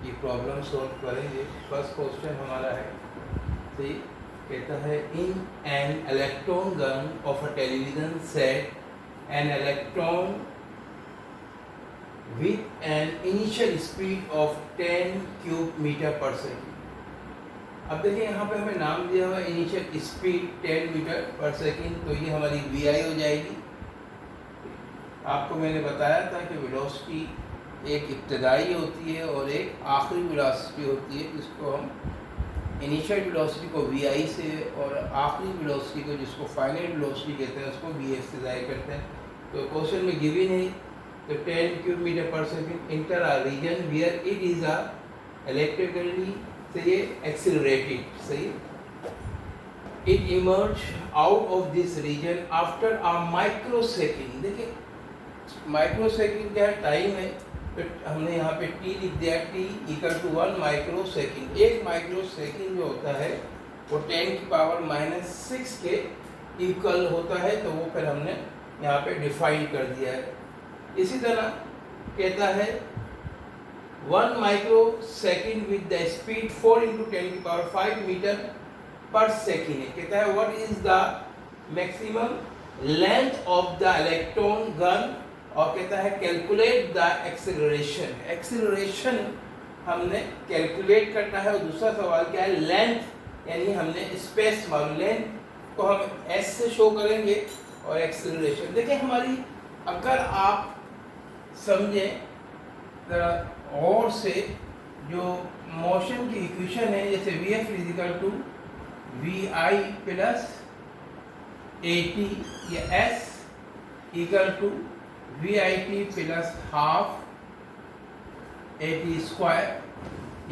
ये problem solve करेंगे। First question हमारा है, सही, कहता है in an electron gun of a television set an electron with an initial speed of 10 cube metre per second. अब देखिए यहाँ पे हमें नाम दिया हुआ है initial speed 10 metre per second, तो ये हमारी वी आई हो जाएगी। आपको मैंने बताया था कि वेलोसिटी एक इब्तदाई होती है और एक आखिरी वेलोसिटी होती है, जिसको हम इनिशियल वेलोसिटी को वी आई से और आखिरी वेलोसिटी को जिसको फाइनल वेलोसिटी कहते हैं उसको वी एफ से ज़ाहिर करते हैं। तो क्वेश्चन में गिवन है तो 10 cube metre per second enter a region where it is a electrically से ये एक्सिलरेटेड, सही, it emerge out of this region after a micro second. देखिए माइक्रो सेकेंड क्या है, टाइम है, तो हमने यहाँ पे टी लिख दिया, T equal to 1 micro second. एक माइक्रो सेकेंड जो होता है वो 10 की पावर -6 के इक्वल होता है, तो वो फिर हमने यहाँ पे डिफाइन कर दिया है। इसी तरह कहता है 1 micro second with the speed 4 × 10 की पावर 5 मीटर पर सेकेंड है। कहता है what is the maximum length of the electron gun, और कहता है कैलकुलेट द एक्सेलरेशन। एक्सेलरेशन हमने कैलकुलेट करना है। और दूसरा सवाल क्या है, लेंथ, यानी हमने स्पेस मालूम, लेंथ को हम एस से शो करेंगे और एक्सेलरेशन। देखिए हमारी, अगर आप समझें ज़रा और से, जो मोशन की इक्वेशन है, जैसे v f equal to v i plus a t, या s equal to v i t plus half a t square,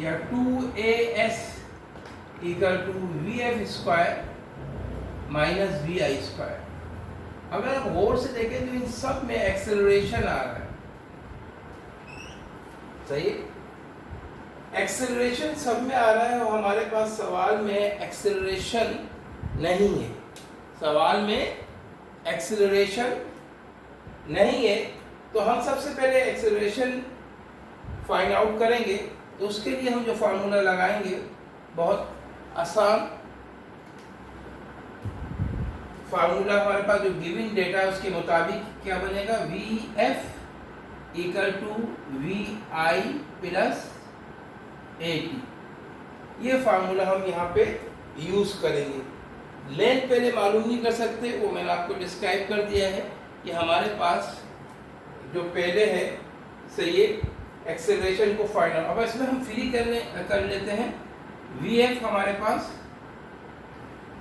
या 2as equal to v f square minus v i square. अगर हम गौर से देखें तो इन सब में एक्सेलरेशन आ रहा है, सही, एक्सेलरेशन सब में आ रहा है, और हमारे पास सवाल में एक्सेलरेशन नहीं है। सवाल में एक्सेलरेशन नहीं है, तो हम सबसे पहले एक्सेलरेशन फाइंड आउट करेंगे। तो उसके लिए हम जो फार्मूला लगाएंगे बहुत आसान फार्मूला, हमारे पास जो गिवन डेटा है उसके मुताबिक क्या बनेगा, v f equal to v i plus a t. ये फार्मूला हम यहाँ पे यूज़ करेंगे। लेंथ पहले मालूम नहीं कर सकते, वो मैंने आपको डिस्क्राइब कर दिया है कि हमारे पास जो पहले है, सही, एक्सेलरेशन को फाइंड आउट। अब इसमें हम फ्री कर लेते हैं। वी एफ हमारे पास,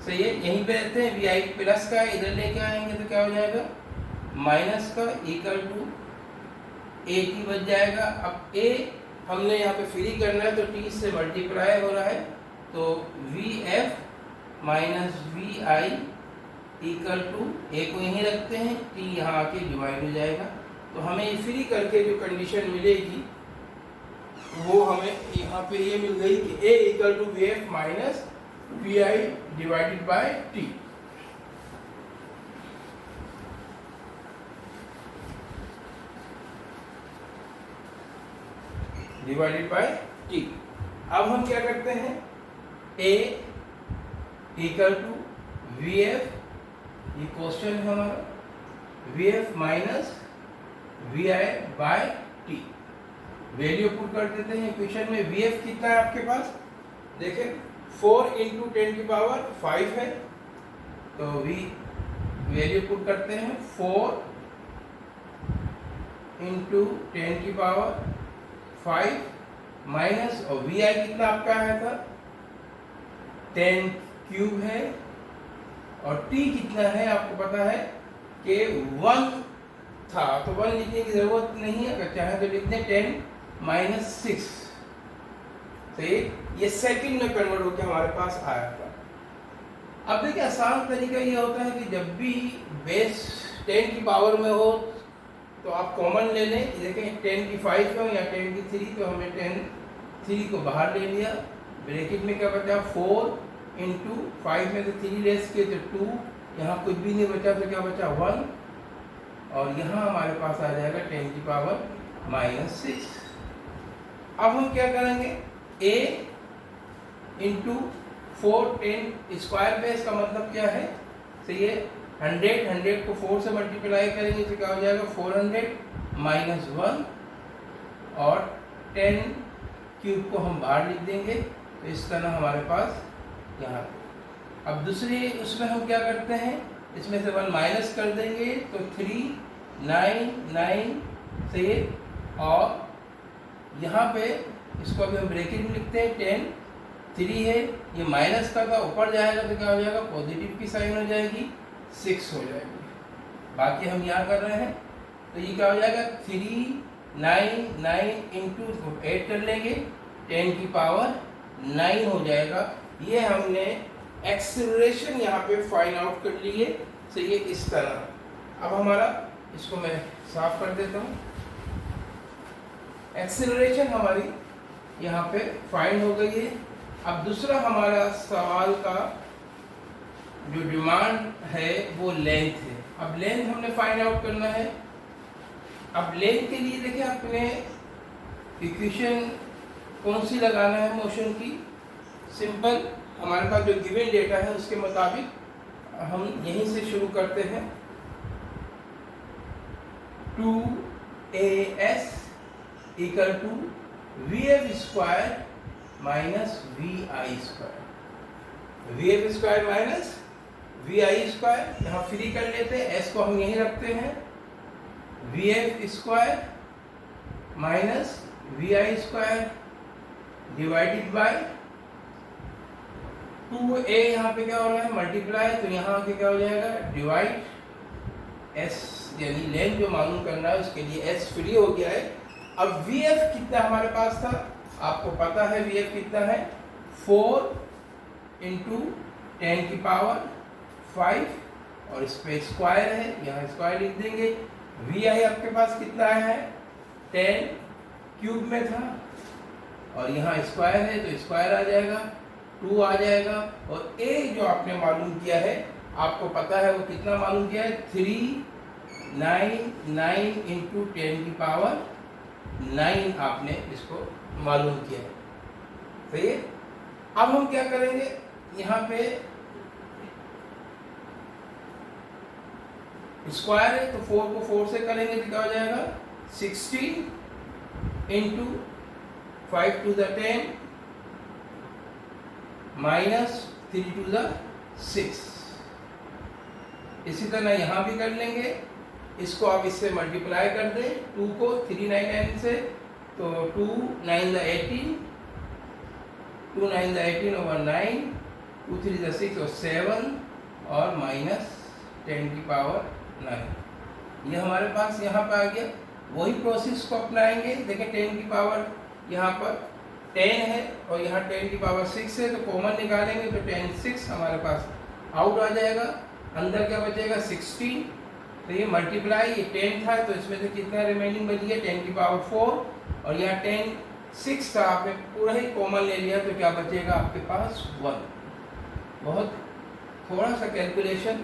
सही है, यहीं पे रहते हैं, वी आई प्लस का इधर लेके आएंगे तो क्या हो जाएगा, माइनस का इक्वल टू ए टी बच जाएगा। अब ए हमने यहाँ पे फ्री करना है, तो टी से मल्टीप्लाई हो रहा है, तो v f minus v i equal to, a को यहीं रखते हैं, टी यहाँ आके डिवाइड हो जाएगा। तो हमें ये फ्री करके जो कंडीशन मिलेगी वो हमें यहाँ पे ये मिल गई कि a equal to v f minus v i divided by t. Divided by t. अब हम क्या करते हैं, a equal to v f, ये क्वेश्चन है हमारा, v f minus v i by t. Value put कर देते हैं इक्वेशन में। वी एफ कितना है आपके पास, देखें 4 × 10 की पावर 5 है, तो वी वैल्यू पुट करते हैं 4 × 10 की पावर 5 माइनस, और वी आई कितना आपका आया था, 10 क्यूब है, और टी कितना है आपको पता है कि 1 था, तो 1 लिखने की जरूरत नहीं है, अगर चाहे तो लिख दें 10 - 6, सही, ये सेकंड में कन्वर्ट होकर हमारे पास आया था। अब देखिए आसान तरीका ये होता है कि जब भी बेस 10 की पावर में हो तो आप कॉमन ले लें। देखें 10 की 5 हो या 10 की 3, तो हमने 3 को बाहर ले लिया, ब्रैकेट में क्या बचा, 4 × 5 में से 3 लेस किए तो 2, यहाँ कुछ भी नहीं बचा तो क्या बचा, 1, और यहाँ हमारे पास आ जाएगा 10 की पावर -6। अब हम क्या करेंगे, a इंटू 410 स्क्वायर बेस का मतलब क्या है, तो ये 100 को 4 से मल्टीप्लाई करेंगे तो क्या हो जाएगा 400 माइनस 1 और 10 क्यूब को हम बाहर लिख देंगे, तो इस तरह हमारे पास यहाँ। अब दूसरी उसमें हम क्या करते हैं, इसमें से 1 माइनस कर देंगे तो 3 9 9 से, और यहाँ पे इसको अभी हम ब्रैकेट में लिखते हैं 10 3 है, ये माइनस का ऊपर जाएगा तो क्या हो जाएगा पॉजिटिव की साइन हो जाएगी 6 हो जाएगी। बाकी हम यहाँ कर रहे हैं तो ये क्या हो जाएगा 3 9 9 इंटू 8 कर लेंगे 10 की पावर 9 हो जाएगा। ये हमने एक्सेलरेशन यहाँ पे फाइंड आउट कर लिए, तो ये इस तरह। अब हमारा इसको मैं साफ कर देता हूँ। एक्सेलरेशन हमारी यहाँ पे फाइंड हो गई है। अब दूसरा हमारा सवाल का जो डिमांड है वो लेंथ है। अब लेंथ हमने फाइंड आउट करना है। अब लेंथ के लिए देखिए अपने इक्वेशन कौन सी लगाना है मोशन की, सिंपल हमारे पास जो गिवन डेटा है उसके मुताबिक हम यहीं से शुरू करते हैं। 2as equal to vf square minus vi square, vf square minus vi square यहाँ फ्री कर लेते हैं, s को हम यहीं रखते हैं, vf square minus vi square divided by 2a, यहाँ पे क्या हो रहा है मल्टीप्लाई, तो यहाँ आके क्या हो जाएगा डिवाइड s, यानी लेंथ जो मालूम करना है उसके लिए s फ्री हो गया है। अब vf कितना हमारे पास था, आपको पता है vf कितना है 4 इंटू 10 की पावर 5 और इस पे स्क्वायर है, यहाँ स्क्वायर लिख देंगे। vi आपके पास कितना है 10 क्यूब में था और यहाँ स्क्वायर है तो स्क्वायर आ जाएगा 2 आ जाएगा, और a जो आपने मालूम किया है आपको पता है वो कितना मालूम किया है 3 9 9 इंटू 10 की पावर 9 आपने इसको मालूम किया है। सही है। अब हम क्या करेंगे, यहाँ पे स्क्वायर है तो 4 को 4 से करेंगे तो क्या हो जाएगा 16 into 5 to the 10 minus 3 to the 6। इसी तरह यहाँ भी कर लेंगे, इसको आप इससे मल्टीप्लाई कर दें 2 को 399 से, तो 2 9 द 18, 2 9 द 18 ओवर 9, 2 3 द 6 और 7 और माइनस 10 की पावर 9। ये हमारे पास यहाँ पर आ गया। वही प्रोसेस को अपनाएंगे। देखिए 10 की पावर यहाँ पर 10 है और यहाँ 10 की पावर 6 है, तो कॉमन निकालेंगे तो 10 6 हमारे पास आउट आ जाएगा। अंदर क्या बचेगा 16, तो ये मल्टीप्लाई, ये 10 था तो इसमें से कितना रिमेनिंग बच गया 10 की पावर 4 और यहाँ 10 6 था, आपने पूरा ही कॉमन ले लिया तो क्या बचेगा आपके पास 1। बहुत थोड़ा सा कैलकुलेशन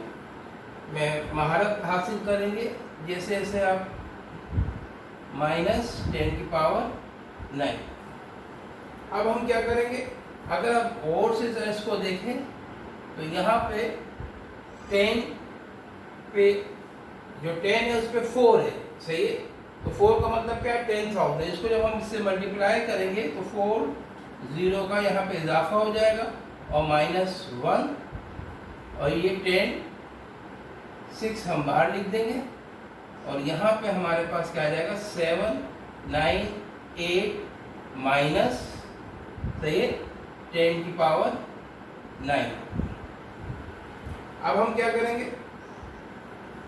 में महारत हासिल करेंगे जैसे जैसे आप माइनस 10 की पावर 9। अब हम क्या करेंगे, अगर आप और से इसको देखें तो यहाँ पे 10 पे जो 10 है उस पर 4 है, सही है। तो 4 का मतलब क्या है 10,000। इसको जब हम इससे मल्टीप्लाई करेंगे तो 4 0 का यहाँ पे इजाफा हो जाएगा और माइनस 1 और ये 10 6 हम बाहर लिख देंगे और यहाँ पे हमारे पास क्या आ जाएगा 7 9 8 माइनस, सही है, 10 की पावर 9। अब हम क्या करेंगे,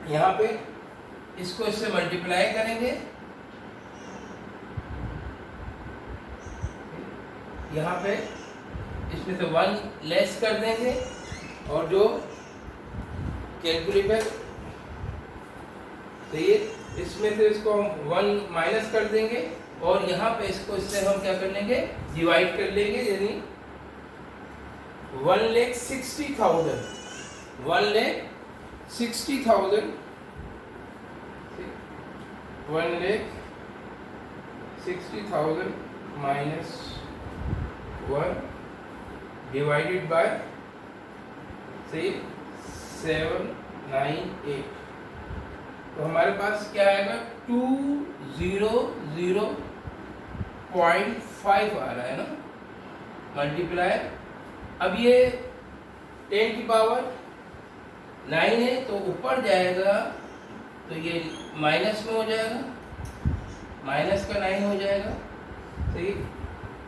यहाँ पे इसको इससे मल्टीप्लाई करेंगे, यहाँ पे इसमें से 1 लेस कर देंगे और जो कैलकुलेटर, सही है, इसमें से इसको हम 1 माइनस कर देंगे और यहाँ पे इसको इससे हम क्या कर लेंगे डिवाइड कर लेंगे, यानी 1,60,000 1,60,000 1,60,000 -1 डिवाइडेड बाय से 798, तो हमारे पास क्या आएगा 200.5 आ रहा है ना, मल्टीप्लाई। अब ये 10 की पावर 9 है तो ऊपर जाएगा तो ये माइनस में हो जाएगा, माइनस का 9 हो जाएगा। सही,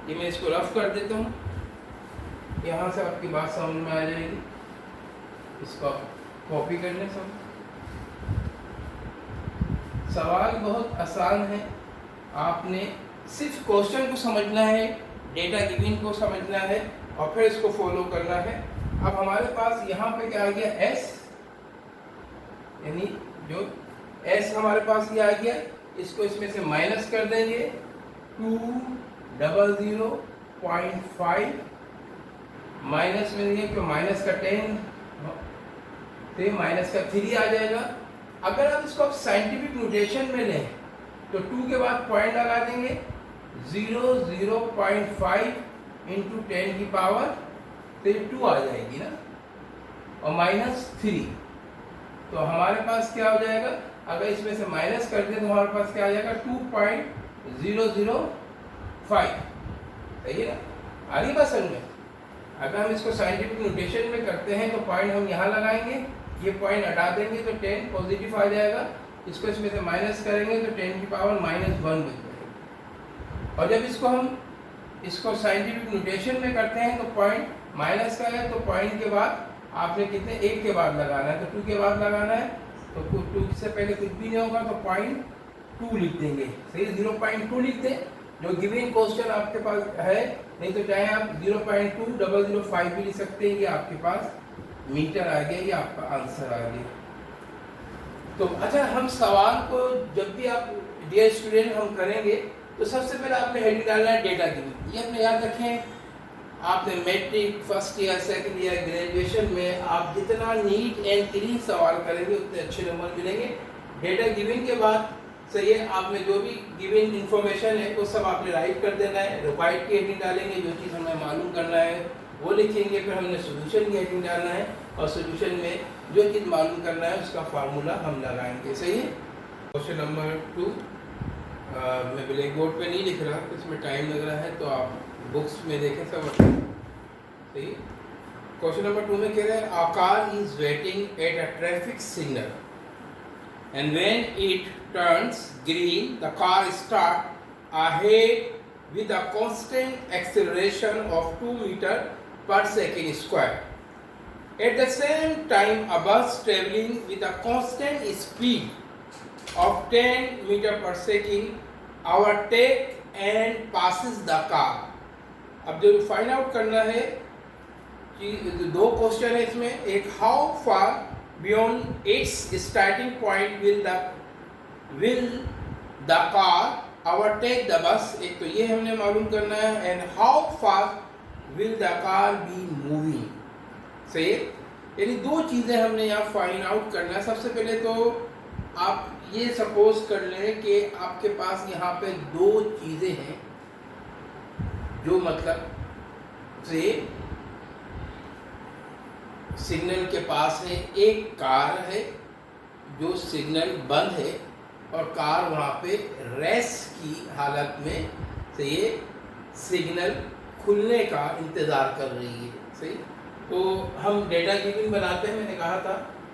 ये मैं इसको रफ कर देता हूँ, यहाँ से आपकी बात समझ में आ जाएगी। इसको कॉपी करने सब। सवाल बहुत आसान है, आपने सिर्फ क्वेश्चन को समझना है, डेटा गिवन को समझना है और फिर इसको फॉलो करना है। अब हमारे पास यहाँ पे क्या आ गया s, यानी जो s हमारे पास ये आ गया, इसको इसमें से माइनस कर देंगे 200.5 माइनस में देंगे तो माइनस का 10 तो माइनस का 3 आ जाएगा। अगर आप इसको आप साइंटिफिक नोटेशन में लें तो 2 के बाद पॉइंट लगा देंगे, 0.5 इंटू 10 की पावर तो 2 आ जाएगी ना, और -3, तो हमारे पास क्या हो जाएगा, अगर इसमें से माइनस कर दें तो हमारे पास क्या आ जाएगा 2.005। सही है ना, आ रही बात समझ में। अगर हम इसको साइंटिफिक नोटेशन में करते हैं तो पॉइंट हम यहाँ लगाएंगे, ये पॉइंट हटा देंगे तो 10 पॉजिटिव आ जाएगा, इसको इसमें से माइनस करेंगे तो 10 की पावर -1 बच जाएगी। और जब इसको हम इसको साइंटिफिक नोटेशन में करते हैं तो पॉइंट माइनस का है, तो पॉइंट के बाद आपने कितने 1 के बाद लगाना है, तो 2 के बाद लगाना है, तो 2 से पहले कुछ भी नहीं होगा तो 0.2 लिख देंगे। सही, 0.2 लिख दें, जो गिवन क्वेश्चन आपके पास है, नहीं तो चाहे आप 0.2005 भी लिख सकते हैं, ये आपके पास मीटर आ गया, ये आपका आंसर आ गया। तो अच्छा, हम सवाल को जब भी आप डियर स्टूडेंट हम करेंगे तो सबसे पहले आपने हेडिंग डालना है डेटा गिवन। ये अपने याद रखें, आपने matric first year second year graduation में आप जितना नीट एंड क्लीन सवाल करेंगे उतने अच्छे नंबर मिलेंगे। डेटा गिवन के बाद सही है, आपने जो भी गिवन इन्फॉर्मेशन है वो सब आपने राइट कर देना है, रिक्वायर्ड की हेडिंग डालेंगे, जो चीज़ हमें मालूम करना है वो लिखेंगे, फिर हमने सोल्यूशन की हेडिंग डालना है और सोल्यूशन में जो चीज़ मालूम करना है उसका फार्मूला हम लगाएंगे। सही है। क्वेश्चन नंबर 2 मैं ब्लैक बोर्ड पे नहीं लिख रहा, इसमें टाइम लग रहा है, तो आप बुक्स में देखें सब। सही, क्वेश्चन नंबर 2 में कह रहे हैं a car is waiting at a traffic signal and when it turns green the car start ahead with a constant acceleration of 2 meter per second square. At the same time, a bus traveling with a constant speed of 10 meter per second overtakes and passes the car. अब जो find out करना है कि 2 question है इसमें, एक how far beyond it's starting point will the car overtake the bus, एक तो ये हमने मालूम करना है, and how fast will the car be moving। सही, यानी 2 चीज़ें हमने यहाँ फाइंड आउट करना है। सबसे पहले तो आप ये सपोज कर लें कि आपके पास यहाँ पे 2 चीज़ें हैं, जो मतलब से सिग्नल के पास है, एक कार है जो सिग्नल बंद है और कार वहाँ पे रेस की हालत में से ये सिग्नल खुलने का इंतज़ार कर रही है। सही, तो हम डेटा गिवन बनाते हैं, मैंने कहा था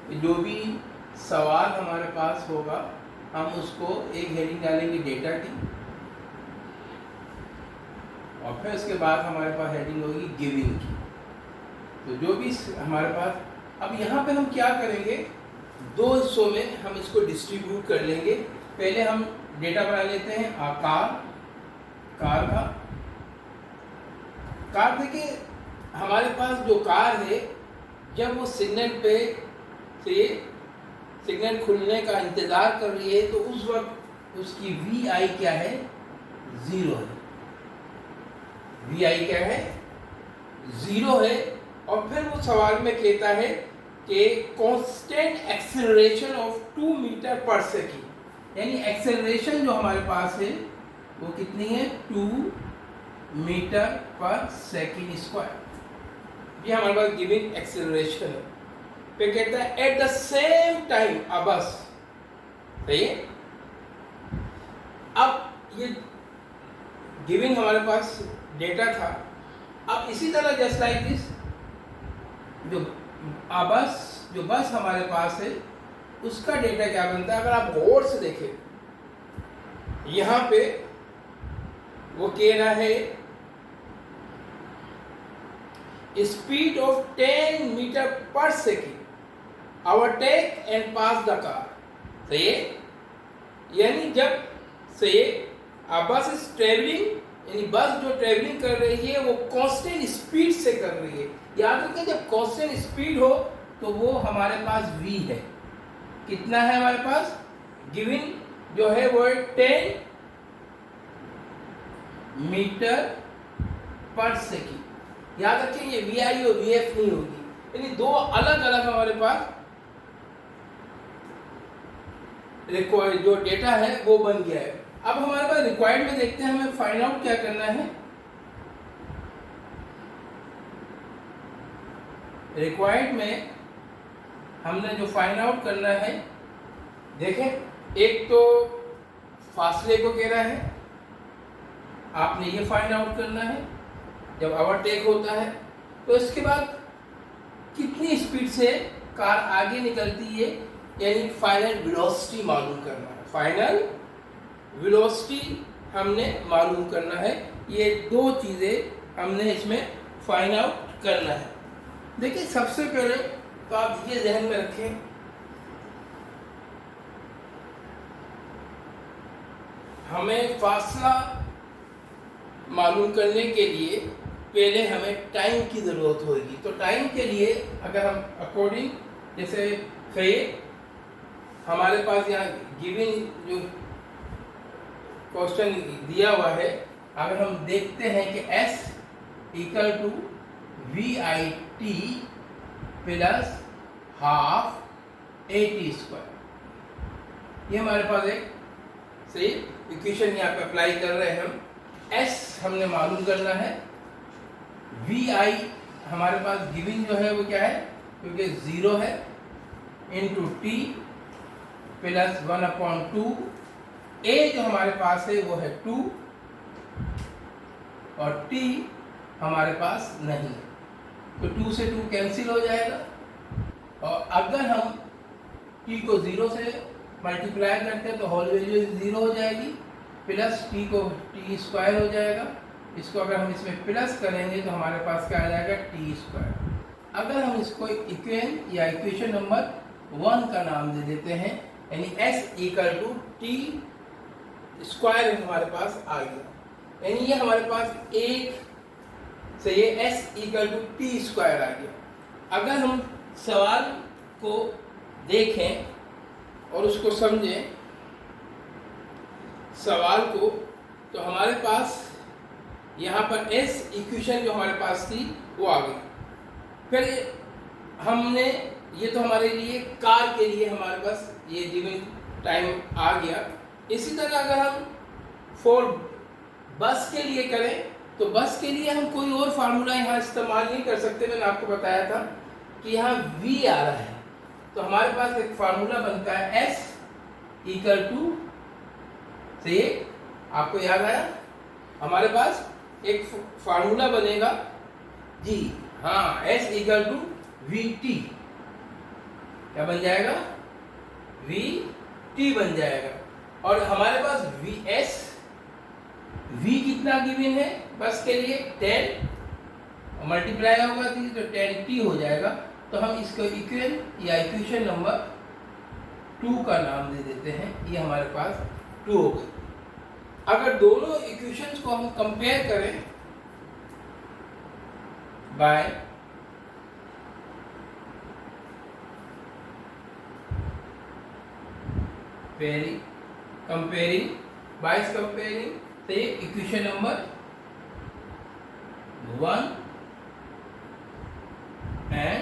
कि जो भी सवाल हमारे पास होगा हम उसको एक हेडिंग डालेंगे डेटा की, और फिर उसके बाद हमारे पास हेडिंग होगी गिवन की। तो जो भी हमारे पास, अब यहाँ पे हम क्या करेंगे, 2 हिस्सों में हम इसको डिस्ट्रीब्यूट कर लेंगे। पहले हम डेटा बना लेते हैं कार का। कार देखिए, हमारे पास जो कार है, जब वो सिग्नल पे से सिग्नल खुलने का इंतज़ार कर रही है तो उस वक्त उसकी VI क्या है, 0 है। VI क्या है, 0 है। और फिर वो सवाल में कहता है कि constant acceleration of 2 metre per second, यानी एक्सेलरेशन जो हमारे पास है वो कितनी है, 2 मीटर पर सेकेंड स्क्वायर, ये हमारे पास गिवन एक्सेलरेशन है। फिर कहता है एट द सेम टाइम, अब बस सही है। अब ये गिवन हमारे पास डेटा था। अब इसी तरह जस्ट लाइक दिस, जो बस हमारे पास है उसका डेटा क्या बनता है, अगर आप गौर से देखें यहाँ पे वो कह रहा है speed of 10 metre per second overtake and pass the car, सही है। यानी जब सही बस इज ट्रेवलिंग, यानी बस जो ट्रेवलिंग कर रही है वो कांस्टेंट स्पीड से कर रही है। याद रखिए जब कांस्टेंट स्पीड हो तो वो हमारे पास v है। कितना है हमारे पास गिवन जो है वो 10 मीटर पर सेकेंड। याद रखिए ये वी आई और वी एफ नहीं होगी, यानी दो अलग अलग हमारे पास रिक्वायर्ड जो डेटा है वो बन गया है। अब हमारे पास रिक्वायर्ड में देखते हैं हमें फाइंड आउट क्या करना है। रिक्वायर्ड में हमने जो फाइंड आउट करना है, देखें एक तो फासले को कह रहा है, आपने ये फाइंड आउट करना है जब ओवरटेक होता है। तो इसके बाद कितनी स्पीड से कार आगे निकलती है, यानी फाइनल वेलोसिटी मालूम करना है। फाइनल वेलोसिटी हमने मालूम करना है। ये दो चीज़ें हमने इसमें फाइंड आउट करना है। देखिए सबसे पहले तो आप ये ध्यान में रखें, हमें फासला मालूम करने के लिए पहले हमें टाइम की ज़रूरत होगी। तो टाइम के लिए अगर हम अकॉर्डिंग जैसे कहिए हमारे पास यहाँ गिवन जो क्वेश्चन दिया हुआ है, अगर हम देखते हैं कि S equal to v i t plus half a t square, ये हमारे पास एक सही इक्वेशन यहाँ पे अप्लाई कर रहे हैं हम। S हमने मालूम करना है, वी आई हमारे पास गिवन जो है वो क्या है, क्योंकि 0 है, इंटू टी प्लस 1/2। ए जो हमारे पास है वो है 2 और टी हमारे पास नहीं है, तो 2 से 2 कैंसिल हो जाएगा। और अगर हम टी को 0 से मल्टीप्लाई करते हैं तो होल वैल्यू 0 हो जाएगी, प्लस टी को टी स्क्वायर हो जाएगा। इसको अगर हम इसमें प्लस करेंगे तो हमारे पास क्या आ जाएगा टी स्क्वायर। अगर हम इसको इक्वेशन या इक्वेशन नंबर 1 का नाम दे देते हैं, यानी s equal to t square हमारे पास आ गया, यानी ये हमारे पास एक से ये s equal to t square आ गया। अगर हम सवाल को देखें और उसको समझें सवाल को, तो हमारे पास यहाँ पर s इक्वेशन जो हमारे पास थी वो आ गई। फिर हमने ये तो हमारे लिए कार के लिए हमारे पास ये गिवन टाइम आ गया। इसी तरह अगर हम फॉर बस के लिए करें तो बस के लिए हम कोई और फार्मूला यहाँ इस्तेमाल नहीं कर सकते। मैंने आपको बताया था कि यहाँ v आ रहा है, तो हमारे पास एक फार्मूला बनता है s इक्वल टू, सही आपको याद आया, हमारे पास एक फार्मूला बनेगा जी, हाँ, s equal to v t, क्या बन जाएगा वी टी बन जाएगा। और हमारे पास वी एस वी कितना गिवन है बस के लिए 10 मल्टीप्लाई होगा तो 10t हो जाएगा। तो हम इसको इक्वेशन या इक्वेशन नंबर 2 का नाम दे देते हैं, ये हमारे पास 2 हो गई। अगर दोनों इक्वेशंस को हम कंपेयर करें बाय कंपेयरिंग तो ये इक्वेशन नंबर 1 एंड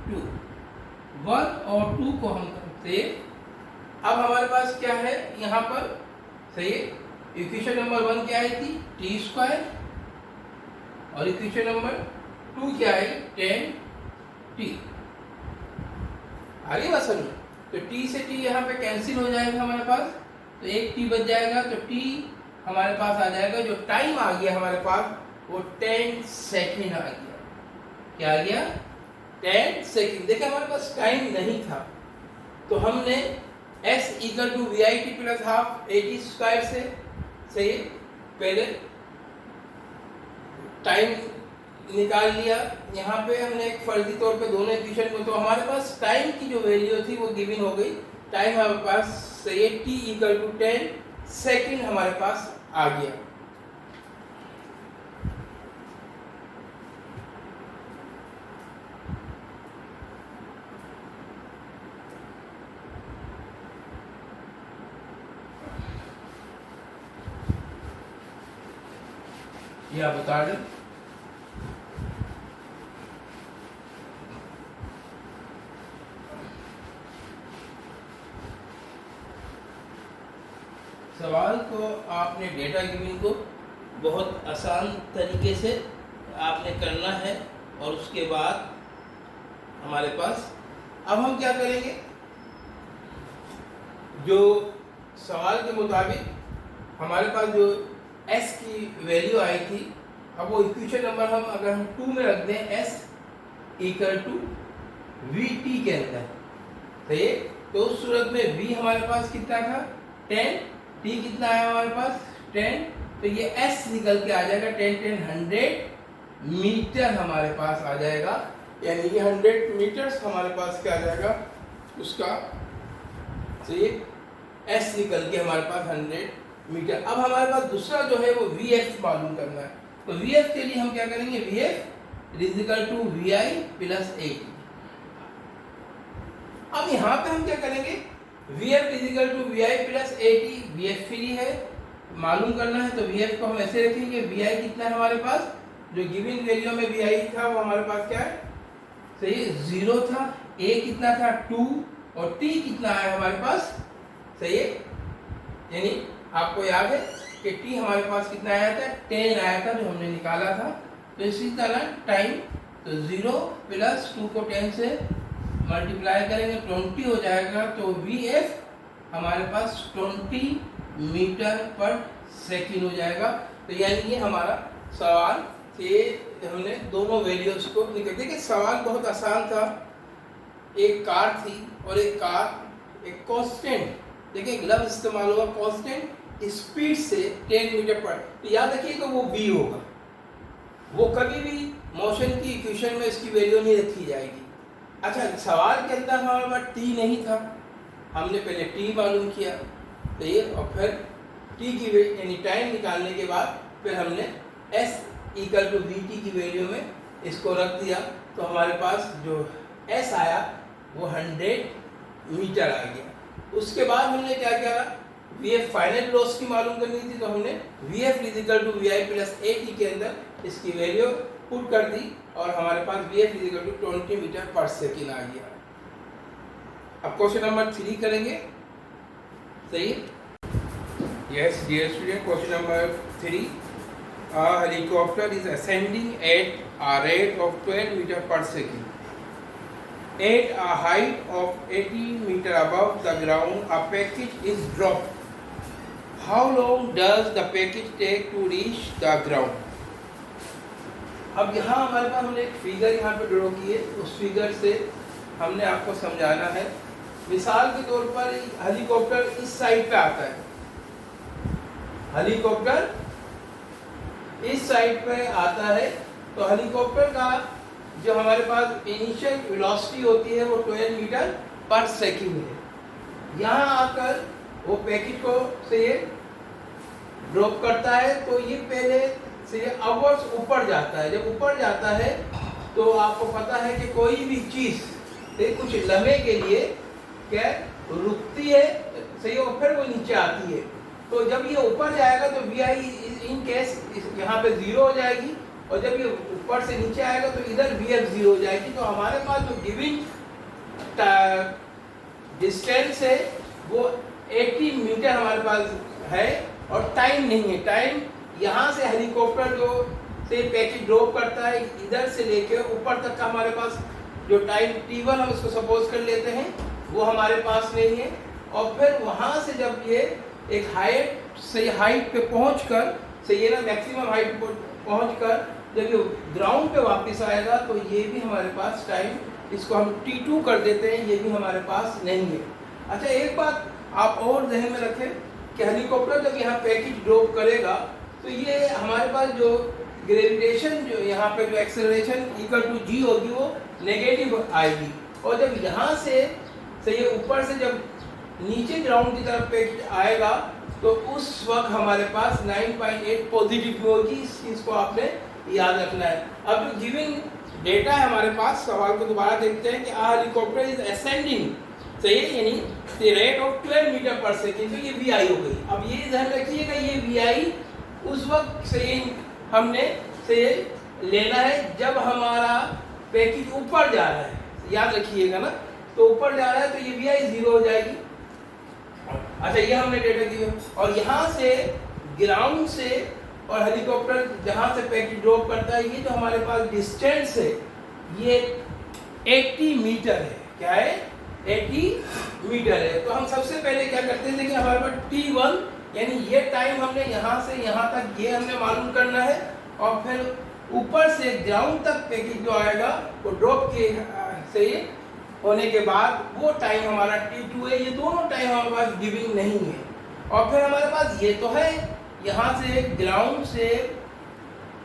2, 1 और 2 को हम करते, अब हमारे पास क्या है यहाँ पर, सही इक्वेशन नंबर 1 क्या आई थी, टी स्क्वायर, और इक्वेशन नंबर 2 क्या आई, 10t। आगे बात समझ। तो t से t यहाँ पे कैंसिल हो जाएगा हमारे पास, तो एक t बच जाएगा, तो t हमारे पास आ जाएगा, जो टाइम आ गया हमारे पास वो 10 सेकेंड आ गया। क्या आ गया, 10 सेकेंड। देखिए हमारे पास टाइम नहीं था, तो हमने s equal to v i t plus half a t square से सही पहले टाइम निकाल लिया। यहाँ पे हमने एक फर्जी तौर पे दोनों इक्वेशन को, तो हमारे पास टाइम की जो वैल्यू थी वो गिवन हो गई। टाइम हमारे पास सही है, t इक्वल टू 10 सेकेंड हमारे पास आ गया। ये आप बता दें। सवाल को आपने डेटा गिविंग को बहुत आसान तरीके से आपने करना है, और उसके बाद हमारे पास अब हम क्या करेंगे, जो सवाल के मुताबिक हमारे पास जो s की वैल्यू आई थी, अब वो इक्वेशन नंबर हम अगर हम 2 में रख दें, s equal to v t के अंदर, सही है, तो उस सूरत में v हमारे पास कितना था 10, t कितना आया हमारे पास 10, तो ये s निकल के आ जाएगा 100 मीटर हमारे पास आ जाएगा, यानी ये 100 मीटर्स हमारे पास क्या आ जाएगा उसका, सही है, s निकल के हमारे पास 100 मीटर। अब हमारे पास दूसरा जो है वो Vf मालूम करना है, तो Vf के लिए हम क्या करेंगे, Vf is equal to Vi plus 80। अब यहाँ पे हम क्या करेंगे, Vf is equal to Vi plus 80, Vf free है मालूम करना है, तो Vf को हम ऐसे रखेंगे, Vi कितना है हमारे पास, जो गिवन वैल्यू में Vi था वो हमारे पास क्या है, सही 0 था, A कितना था 2, और T कितना आया हमारे पास, सही है, यानी आपको याद है कि t हमारे पास कितना आया था 10 आया था जो हमने निकाला था। तो इसी तरह टाइम, तो 0 प्लस 2 को 10 से मल्टीप्लाई करेंगे 20 हो जाएगा, तो Vf हमारे पास 20 मीटर पर सेकेंड हो जाएगा। तो यानी ये हमारा सवाल से हमने दोनों वैल्यूज को निकाल। देखिए सवाल बहुत आसान था, एक कार थी और एक कार एक कांस्टेंट, देखिए ग्लव इस्तेमाल होगा, कांस्टेंट स्पीड से 10 मीटर पर, तो याद रखिएगा वो v होगा, वो कभी भी मोशन की इक्वेशन में इसकी वैल्यू नहीं रखी जाएगी। अच्छा सवाल के अंदर हमारे पास t नहीं था, हमने पहले t मालूम किया, तो ये, और फिर t की यानी टाइम निकालने के बाद फिर हमने s equal to v t की वैल्यू में इसको रख दिया, तो हमारे पास जो s आया वो 100 मीटर आ गया। उसके बाद हमने क्या किया, Vf फाइनल लॉस की मालूम करनी थी, तो हमने Vf is equal to Vi plus 80 के अंदर इसकी वैल्यू पुट कर दी, और हमारे पास Vf is equal to 20 metre per second आ गया। अब क्वेश्चन नंबर 3 करेंगे, सही है, yes dear student, question number 3, a helicopter is ascending at a rate of 12 meter per second. At a height of 80 meter above the ground, a package is dropped. How long does the package take to reach the ground? अब यहाँ हमारे पास हमने एक figure यहाँ पे draw की है, उस फिगर से हमने आपको समझाना है। मिसाल के तौर पर हेलीकॉप्टर इस साइड पे आता है, हेलीकॉप्टर इस साइड पे आता है, तो हेलीकॉप्टर का जो हमारे पास इनिशियल वेलोसिटी होती है वो 12 मीटर पर सेकंड है। यहाँ आकर वो पैकेज को से ये ड्रॉप करता है, तो ये पहले से ये अपवर्ड्स ऊपर जाता है। जब ऊपर जाता है तो आपको पता है कि कोई भी चीज़ कुछ लम्हे के लिए क्या रुकती है, सही, और फिर वो नीचे आती है। तो जब ये ऊपर जाएगा तो वी आई इन केस यहाँ पे 0 हो जाएगी, और जब ये ऊपर से नीचे आएगा तो इधर वी एफ 0 हो जाएगी। तो हमारे पास जो गिवन डिस्टेंस है वो 80 मीटर हमारे पास है, और टाइम नहीं है। टाइम यहाँ से हेलीकॉप्टर जो से पैकेज ड्रॉप करता है इधर से लेके ऊपर तक का हमारे पास जो टाइम T1 हम इसको सपोज कर लेते हैं वो हमारे पास नहीं है। और फिर वहाँ से जब ये एक हाइट पे पहुँचकर से ये ना मैक्सिमम हाइट पे पहुँचकर जब ये ग्राउंड पे वापस आएगा तो ये भी हमारे पास टाइम, इसको हम T2 कर देते हैं, ये भी हमारे पास नहीं है। अच्छा, एक बात आप और ध्यान में रखें कि हेलीकॉप्टर जब यहाँ पैकेज ड्रॉप करेगा तो ये हमारे पास जो ग्रेविटेशन जो यहाँ पे जो एक्सेलरेशन इक्वल टू जी होगी वो नेगेटिव आएगी। और जब यहाँ से ये ऊपर से जब नीचे ग्राउंड की तरफ पैकेज आएगा तो उस वक्त हमारे पास 9.8 पॉजिटिव होगी। इस चीज़ को आपने याद रखना है। अब जो गिवन डेटा है हमारे पास, सवाल को दोबारा देखते हैं कि हेलीकॉप्टर इज असेंडिंग, सही है, यानी the rate of 12 metre per second, तो ये VI हो गई। अब ये ध्यान रखिएगा ये VI उस वक्त से हमने से लेना है जब हमारा पैकेज ऊपर जा रहा है, याद रखिएगा ना, तो ऊपर जा रहा है तो ये VI 0 हो जाएगी। अच्छा, ये हमने डेटा दिया। और यहाँ से ग्राउंड से और हेलीकॉप्टर जहाँ से पैकेज ड्रॉप करता है, ये जो हमारे पास डिस्टेंस है ये 80 मीटर है। क्या है? 80 मीटर है। तो हम सबसे पहले क्या करते हैं, देखिए हमारे पास T1 यानी ये टाइम हमने यहाँ से यहाँ तक ये हमने मालूम करना है। और फिर ऊपर से ग्राउंड तक पैकेज जो आएगा वो ड्रॉप के से होने के बाद वो टाइम हमारा T2 है। ये दोनों टाइम हमारे पास गिविंग नहीं है। और फिर हमारे पास ये तो है यहाँ से ग्राउंड से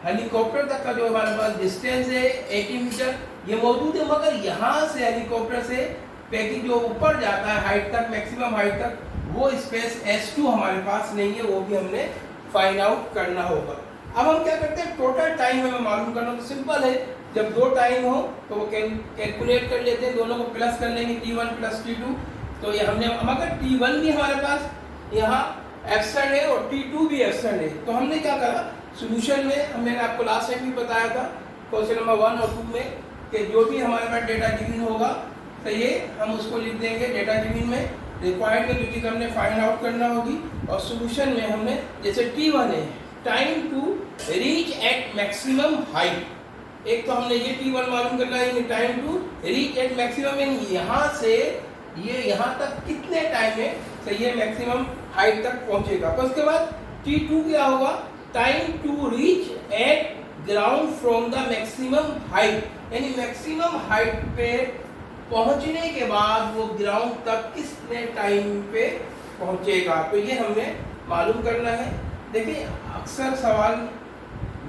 हेलीकॉप्टर तक का जो हमारे पास डिस्टेंस है 80 मीटर ये मौजूद है, मगर यहाँ से हेलीकॉप्टर से पैकेज जो ऊपर जाता है हाइट तक, मैक्सिमम हाइट तक, वो स्पेस S2 हमारे पास नहीं है, वो भी हमने फाइंड आउट करना होगा। अब हम क्या करते हैं, टोटल टाइम हमें मालूम करना, तो सिंपल है, जब दो टाइम हो तो वो कैलकुलेट कर लेते हैं, दोनों को प्लस कर लेंगे T1 प्लस T2। तो ये हमने, मगर T1 भी हमारे पास यहाँ एब्सेंट है और T2 भी एब्सेंट है। तो हमने क्या करा, सोल्यूशन में हमने आपको लास्ट टाइम भी बताया था क्वेश्चन नंबर 1 और 2 में कि जो भी हमारे पास डेटा गिवन होगा तो ये हम उसको लिख देंगे डेटा गिवन में, रिक्वायर्ड में जो चीज़ हमने फाइंड आउट करना होगी। और सोल्यूशन में हमने जैसे T1 है time to reach at maximum height, एक तो हमने ये T1 मालूम करना है, time to reach at maximum, यहाँ से ये यहाँ तक कितने टाइम में तो ये मैक्सिमम हाइट तक पहुंचेगा। तो उसके बाद T2 क्या होगा, time to reach at ground from the maximum height, यानी मैक्सिमम हाइट पे पहुंचने के बाद वो ग्राउंड तक कितने टाइम पे पहुंचेगा। तो ये हमने मालूम करना है। देखिए अक्सर सवाल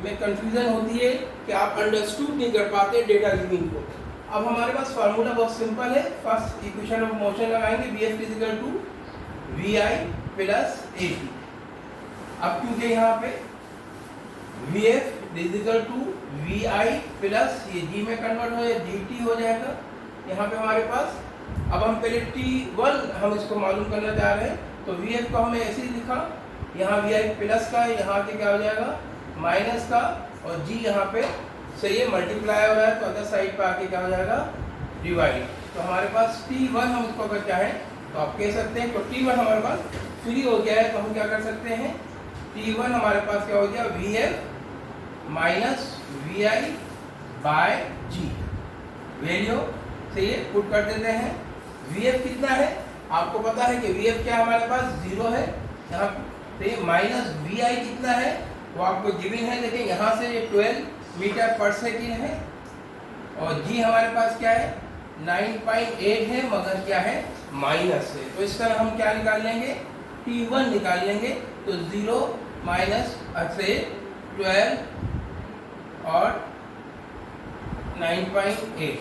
में कंफ्यूजन होती है कि आप अंडरस्टूड नहीं कर पाते डेटा गिविंग को। अब हमारे पास फार्मूला बहुत सिंपल है, फर्स्ट इक्वेशन ऑफ मोशन लगाएंगे VF equal to VI plus AT। अब क्योंकि यहाँ पे VF equal to VI plus ये G में कन्वर्ट हो जाए GT हो जाएगा यहाँ पे हमारे पास। अब हम पहले T1 हम इसको मालूम करना चाह रहे हैं, तो VF को हमें ऐसे ही लिखा, यहाँ VI प्लस का, यहाँ के क्या हो जाएगा माइनस का, और G यहाँ पे से ये मल्टीप्लाई हो रहा है तो अदर साइड पे आके क्या हो जाएगा डिवाइड। तो हमारे पास T1 हम उसको अगर चाहें तो आप कह सकते हैं, तो T1 हमारे पास फ्री हो गया है, तो हम क्या कर सकते हैं, T1 हमारे पास क्या हो गया VF minus VI by G, value से ये पुट कर देते हैं। VF कितना है आपको पता है कि VF क्या हमारे पास 0 है, यहाँ पे माइनस VI कितना है वो आपको गिवन है। देखिए यहाँ से ये 12 मीटर पर सेकेंड है, और G हमारे पास क्या है 9.8 है, मगर क्या है माइनस है। तो इस तरह हम क्या निकाल लेंगे, T1 निकाल लेंगे, तो 0 माइनस से 12 और 9.8,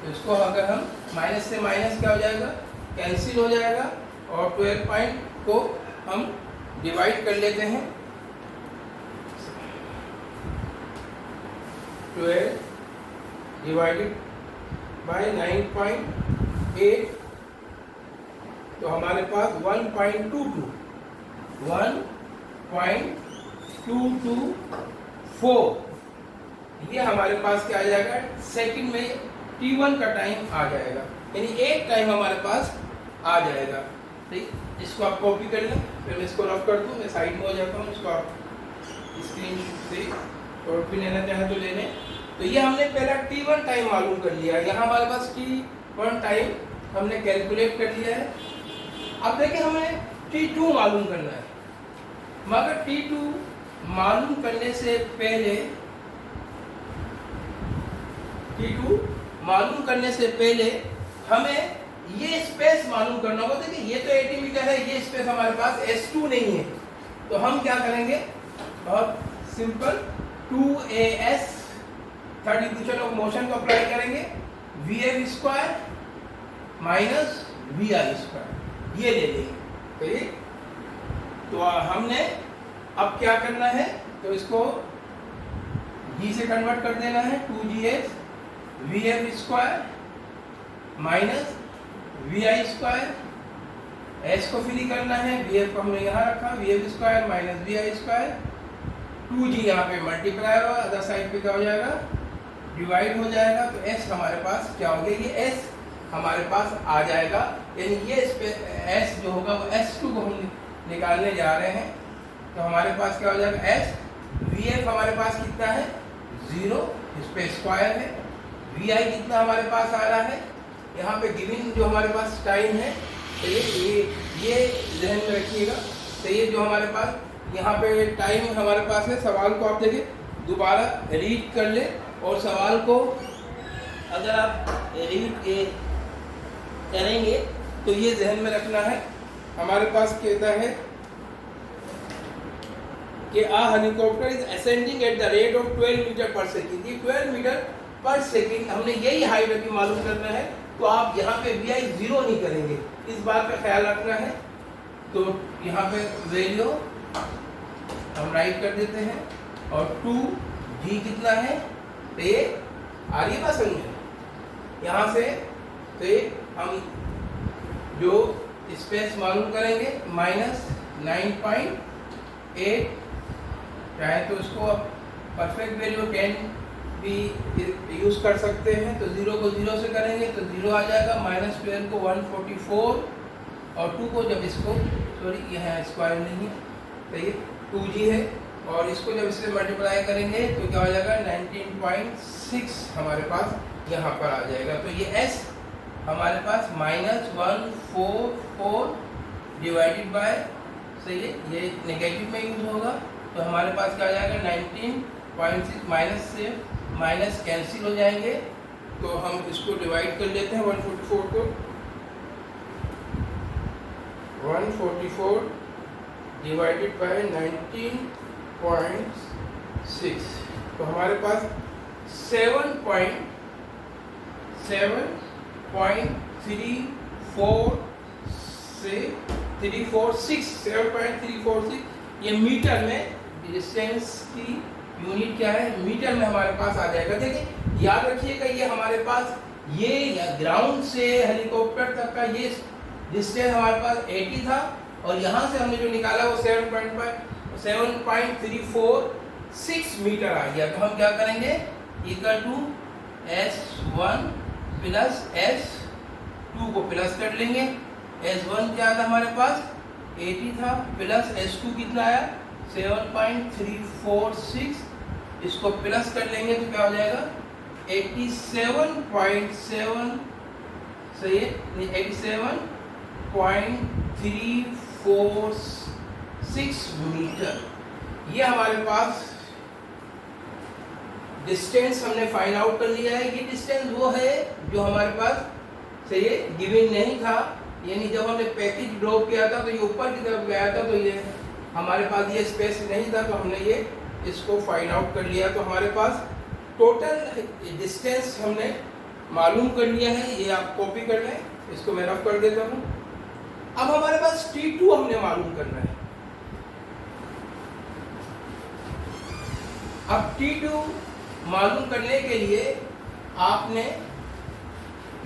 तो इसको अगर हम माइनस से माइनस क्या हो जाएगा कैंसिल हो जाएगा, और 12 पॉइंट को हम डिवाइड कर लेते हैं, 12 डिवाइडेड बाय 9.8, तो हमारे पास 1.224 ये हमारे पास क्या आ जाएगा, सेकंड में T1 का टाइम आ जाएगा, यानी एक टाइम हमारे पास आ जाएगा। ठीक, इसको आप कॉपी कर लें, फिर मैं इसको रफ कर दूँ, मैं साइड में हो जाता हूँ, इसको आप स्क्रीन से और भी लेना चाहें तो ले लें। तो ये हमने पहला T1 टाइम मालूम कर लिया, यहाँ हमारे पास T1 टाइम हमने कैलकुलेट कर लिया है। अब देखिए हमें T2 मालूम करना है, मगर T2 मालूम करने से पहले T2 मालूम करने से पहले हमें ये स्पेस मालूम करना होगा। देखिए ये तो 80 मीटर है, ये स्पेस हमारे पास S2 नहीं है, तो हम क्या करेंगे, बहुत simple, 2AS third equation of motion को अप्लाई करेंगे, VF square minus VI square, ये ले लेंगे। तो ये तो हमने अब क्या करना है, तो इसको G से कन्वर्ट कर देना है, 2GS VF square minus VI square, S को फ्री करना है, VF को हमने यहाँ रखा, VF square minus VI square, 2G यहाँ पे मल्टीप्लाई होगा, अदर साइड पे क्या हो जाएगा, डिवाइड हो जाएगा। तो S हमारे पास क्या हो गया, ये S हमारे पास आ जाएगा, यानी ये S जो होगा वो S2 को हम निकालने जा रहे हैं। तो हमारे पास क्या हो जाएगा, S VF हमारे पास कितना है, 0, इस पे स्क्वायर है, VI कितना हमारे पास आ रहा है, यहाँ पे गिवन जो हमारे पास टाइम है, तो ये ध्यान में रखिएगा। तो ये जो हमारे पास यहाँ पे टाइम हमारे पास है, सवाल को आप देखिए दोबारा रीड कर ले, और सवाल को अगर आप रीड करेंगे तो ये ध्यान में रखना है। हमारे पास कहता है कि a helicopter is ascending at the rate of 12 metre per second. ये 12 मीटर पर सेकेंड हमने यही हाइट अभी मालूम करना है, तो आप यहाँ पे VI 0 नहीं करेंगे, इस बात का ख्याल रखना है। तो यहाँ पे वैल्यू हम राइट कर देते हैं, और 2G कितना है, तो ये आ रही बात समझ में यहाँ से। तो ये हम जो स्पेस मालूम करेंगे माइनस 9.8, चाहे तो उसको आप परफेक्ट वैल्यू 10 भी यूज़ कर सकते हैं। तो 0 को 0 से करेंगे तो 0 आ जाएगा, माइनस 12 को 144, और 2 को जब इसको सॉरी यहाँ स्क्वायर नहीं है, तो ये 2G है, और इसको जब इससे मल्टीप्लाई करेंगे तो क्या हो जाएगा, 19.6 हमारे पास यहाँ पर आ जाएगा। तो ये S हमारे पास माइनस 144 डिवाइडेड बाय, सही है, ये नेगेटिव में यूज होगा, तो हमारे पास क्या आ जाएगा, 19.6, माइनस से माइनस कैंसिल हो जाएंगे, तो हम इसको डिवाइड कर लेते हैं 144 को, 144 डिवाइडेड बाय 19.6, तो हमारे पास 7.346 ये मीटर में डिस्टेंस की यूनिट क्या है, मीटर में हमारे पास आ जाएगा। देखिए याद रखिएगा, ये हमारे पास ये ग्राउंड से हेलीकॉप्टर तक का ये डिस्टेंस हमारे पास 80 था, और यहाँ से हमने जो निकाला वो 7.346 मीटर आ गया। तो हम क्या करेंगे, equal to S1 plus S2 को प्लस कर लेंगे। S1 क्या था हमारे पास, 80 था, प्लस S2 कितना आया, 7.346, इसको प्लस कर लेंगे तो क्या हो जाएगा, 87.7, सही है, 87.346 मीटर। ये हमारे पास डिस्टेंस हमने फाइंड आउट कर लिया है। ये डिस्टेंस वो है जो हमारे पास सही है गिवन नहीं था, यानी जब हमने पैकेज ड्रॉप किया था तो ये ऊपर की तरफ गया था, तो ये हमारे पास ये स्पेस नहीं था, तो हमने ये इसको फाइंड आउट कर लिया। तो हमारे पास टोटल डिस्टेंस हमने मालूम कर लिया है, ये आप कॉपी कर लें, इसको मैं रफ कर देता हूँ। अब हमारे पास T2 हमने मालूम करना है। अब T2 मालूम करने के लिए आपने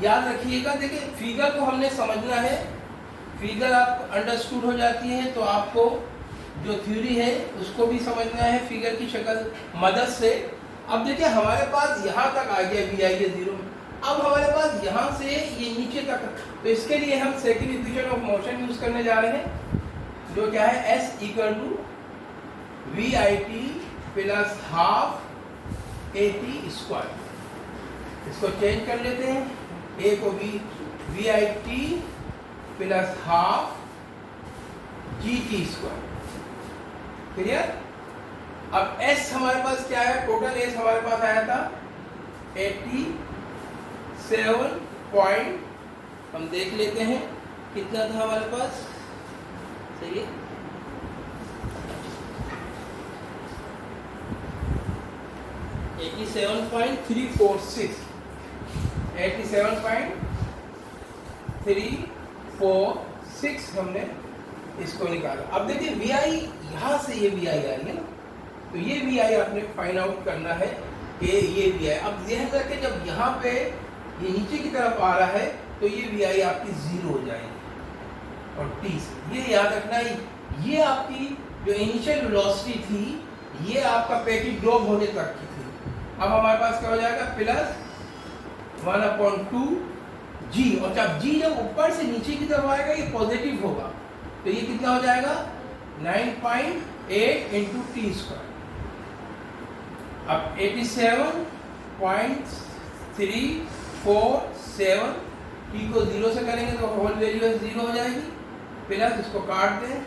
याद रखिएगा, देखिए फिगर को हमने समझना है, फिगर आप अंडरस्टूड हो जाती है तो आपको जो थ्योरी है उसको भी समझना है फिगर की शक्ल मदद से। अब देखिए हमारे पास यहाँ तक आ गया VI ये 0, अब हमारे पास यहाँ से ये नीचे तक, तो इसके लिए हम second equation of motion use करने जा रहे हैं, जो क्या है S equal to v i t plus half a t square. इसको चेंज कर लेते हैं, ए को v i t plus half g t square. Clear? अब S हमारे पास क्या है, टोटल S हमारे पास आया था 87 पॉइंट, हम देख लेते हैं कितना था हमारे पास। सही है, 87.346, 87.346 हमने इसको निकाला। अब देखिए वी आई, यहाँ से ये वी आई आ रही है ना, तो ये वी आई आपने फाइंड आउट करना है कि ये वी आई। अब ध्यान रखें जब यहाँ पे ये नीचे की तरफ आ रहा है तो ये वी आई आपकी 0 हो जाएगी, और टी से ये याद रखना है, ये आपकी जो इनिशियल वेलोसिटी थी ये आपका पेटी ड्रॉप होने तक की थी। अब हमारे पास क्या हो जाएगा, प्लस 1/2 जी, और जब जी जब ऊपर से नीचे की तरफ आएगा ये पॉजिटिव होगा, तो ये कितना हो जाएगा 9.8 इंटू टी स्क्वायर। अब 87.347, टी को 0 से करेंगे तो होल वैल्यू 0 हो जाएगी, प्लस इसको काट दें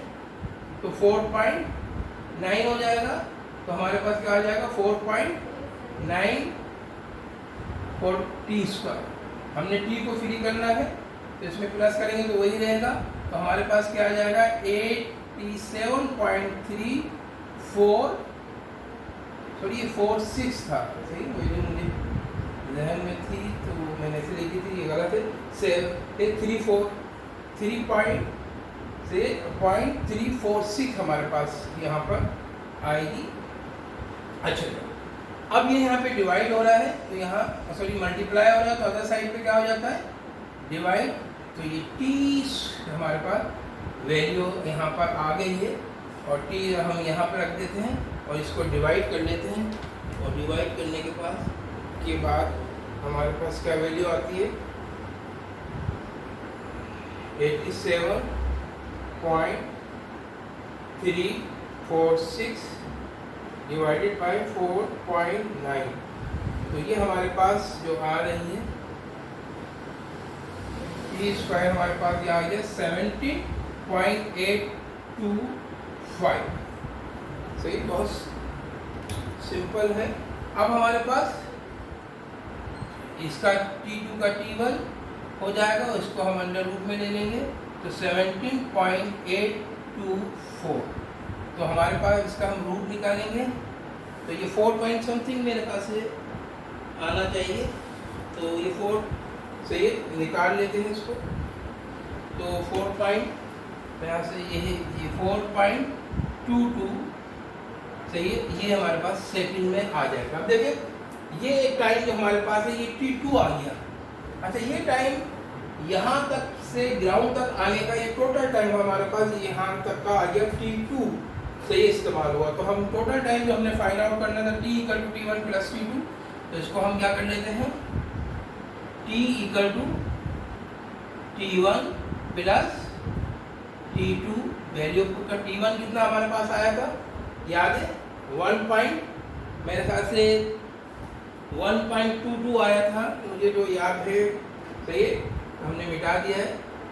तो 4.9 हो जाएगा, तो हमारे पास क्या आ जाएगा 4.9 फॉर टी स्क्वायर। हमने टी को फ्री करना है तो इसमें प्लस करेंगे तो वही रहेगा, तो हमारे पास क्या आ जाएगा 87.46 था। सही, वही मुझे जहन में थी तो मैंने ऐसे लिखी थी, ये गलत है। 3.346 हमारे पास यहाँ पर आएगी। अच्छा, अब ये यहाँ पे डिवाइड हो रहा है, तो यहाँ सॉरी मल्टीप्लाई हो रहा है, तो अदर साइड पे क्या हो जाता है डिवाइड, तो ये टी हमारे पास वैल्यू यहाँ पर आ गई है, और टी हम यहाँ पर रख देते हैं और इसको डिवाइड कर लेते हैं, और डिवाइड करने के बाद हमारे पास क्या वैल्यू आती है 87.346 डिवाइडेड बाय 4.9, तो ये हमारे पास जो आ रही है टी स्क्वायर हमारे पास ये आ गया 70.825। सही, बहुत सिंपल है। अब हमारे पास इसका T2 का T1 हो जाएगा, इसको हम अंडर रूट में ले लेंगे तो 17.824, तो हमारे पास इसका हम रूट निकालेंगे तो ये 4 पॉइंट समथिंग मेरे पास से आना चाहिए, तो ये 4 से ये निकाल लेते हैं इसको, तो 4 पॉइंट यहाँ से ये 4.22 सही है, ये हमारे पास सेकंड में आ जाएगा। अब देखिए ये एक टाइम जो हमारे पास है ये T2 आ गया। अच्छा, ये टाइम यहाँ तक से ग्राउंड तक आने का ये टोटल टाइम हमारे पास यहाँ तक का आ गया T2 से ये इस्तेमाल हुआ, तो हम टोटल टाइम जो हमने फाइंड आउट करना था T = T1 + T2, तो इसको हम क्या कर लेते हैं T = T1 + T2, वैल्यू का T1 कितना हमारे पास आया था याद है मेरे ख्याल से 1.22 आया था, मुझे जो याद है, सही है, हमने मिटा दिया है,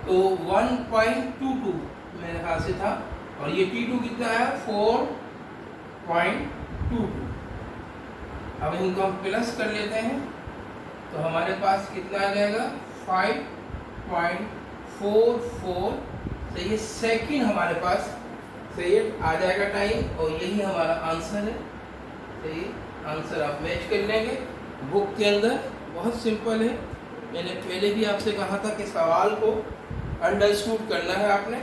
तो 1.22 मेरे ख्याल से था, और ये T2 कितना आया 4.22। अब इनको हम प्लस कर लेते हैं तो हमारे पास कितना आ जाएगा 5.44, सही है, सेकंड हमारे पास सही है आ जाएगा टाइम, और यही हमारा आंसर है। सही, आंसर आप मैच कर लेंगे बुक के अंदर, बहुत सिंपल है। मैंने पहले भी आपसे कहा था कि सवाल को अंडरस्टूड करना है आपने।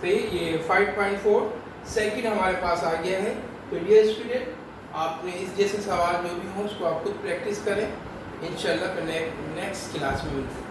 सही, ये 5.4 सेकंड हमारे पास आ गया है। तो डियर स्टूडेंट, आपने इस जैसे सवाल जो भी हो उसको आप खुद प्रैक्टिस करें, इंशाल्लाह नेक्स्ट क्लास में मिलते हैं।